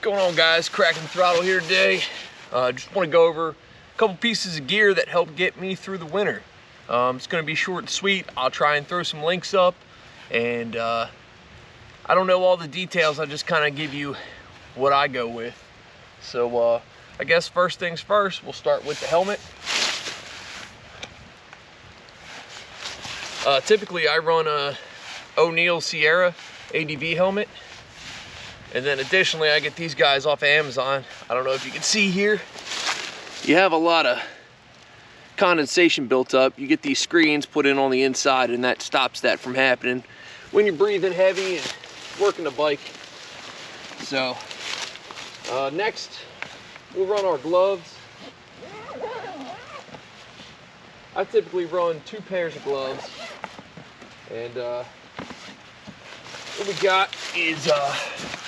going on, guys? Cracking Throttle here today. Just want to go over a couple pieces of gear that help get me through the winter. It's going to be short and sweet. I'll try and throw some links up, and I don't know all the details. I just kind of give you what I go with. So I guess first things first, we'll start with the helmet. Typically I run a O'Neill Sierra ADV helmet. And then additionally, I get these guys off of Amazon. I don't know if you can see here. You have a lot of condensation built up. You get these screens put in on the inside, and that stops that from happening when you're breathing heavy and working the bike. So next, we'll run our gloves. I typically run 2 pairs of gloves. And what we got is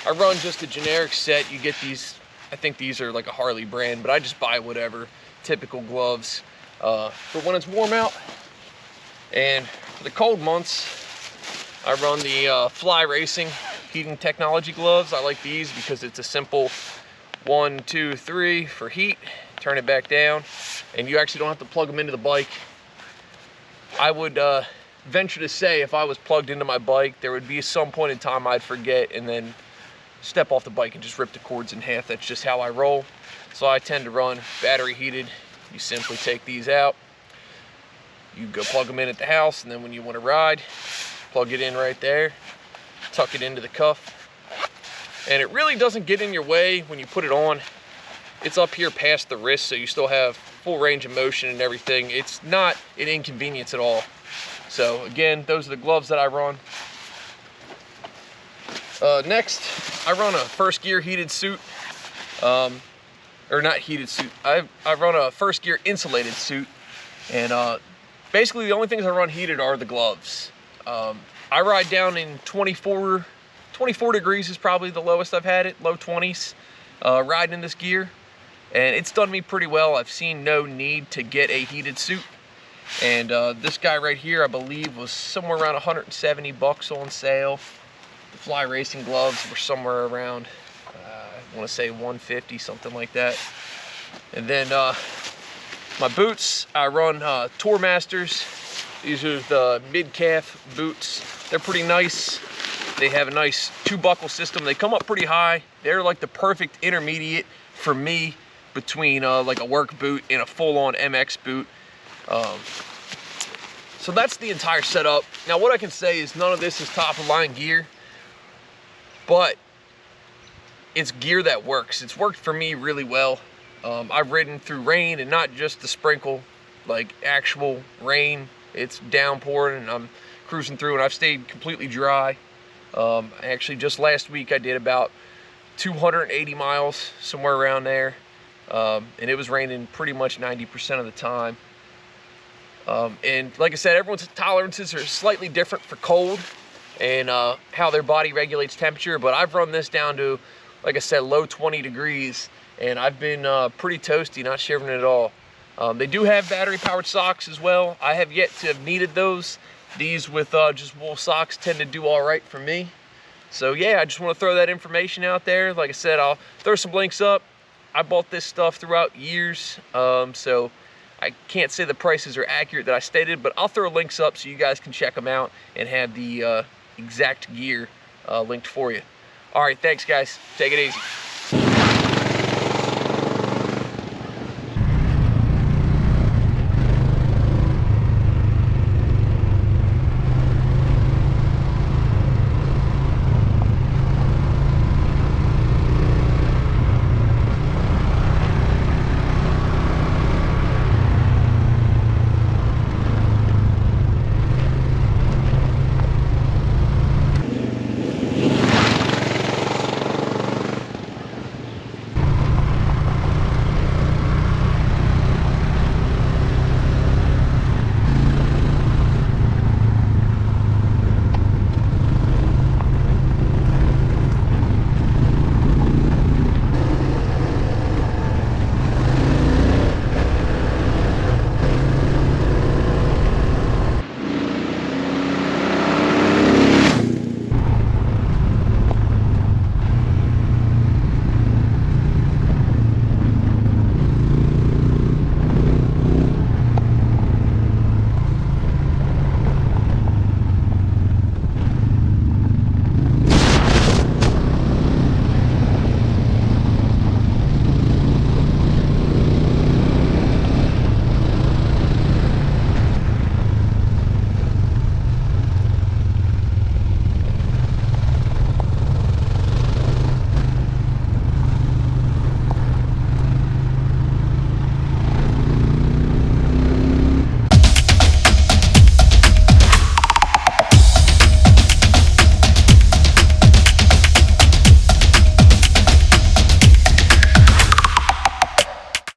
I run just a generic set. You get these, I think these are like a Harley brand, but I just buy whatever, typical gloves for when it's warm out. And for the cold months, I run the Fly Racing heating technology gloves. I like these because it's a simple 1, 2, 3 for heat, turn it back down, and you actually don't have to plug them into the bike. I would venture to say if I was plugged into my bike, there would be some point in time I'd forget and then step off the bike and just rip the cords in half. That's just how I roll. So I tend to run battery heated. You simply take these out, you go plug them in at the house, and then when you want to ride, plug it in right there, tuck it into the cuff, and it really doesn't get in your way when you put it on. It's up here past the wrist, so you still have full range of motion and everything. It's not an inconvenience at all. So again, those are the gloves that I run. Next, I run a First Gear heated suit, or not heated suit. I run a First Gear insulated suit, and basically the only things I run heated are the gloves. I ride down in 24 degrees is probably the lowest I've had it, low 20s, riding in this gear, and it's done me pretty well. I've seen no need to get a heated suit. And this guy right here, I believe, was somewhere around 170 bucks on sale. The Fly Racing gloves were somewhere around, I want to say 150, something like that. And then my boots, I run Tour Masters. These are the mid-calf boots. They're pretty nice. They have a nice 2-buckle system. They come up pretty high. They're like the perfect intermediate for me between like a work boot and a full-on MX boot. So that's the entire setup. Now what I can say is none of this is top of line gear, but it's gear that works. It's worked for me really well. I've ridden through rain, and not just the sprinkle, like actual rain. It's downpouring and I'm cruising through, and I've stayed completely dry. Actually just last week I did about 280 miles, somewhere around there, and it was raining pretty much 90% of the time. And like I said, everyone's tolerances are slightly different for cold and how their body regulates temperature, but I've run this down to, like I said, low 20 degrees, and I've been pretty toasty, not shivering at all. They do have battery powered socks as well. I have yet to have needed those. These with just wool socks tend to do all right for me. So yeah, I just want to throw that information out there. Like I said, I'll throw some links up. I bought this stuff throughout years, so I can't say the prices are accurate that I stated, but I'll throw links up so you guys can check them out and have the exact gear linked for you. All right, thanks guys. Take it easy.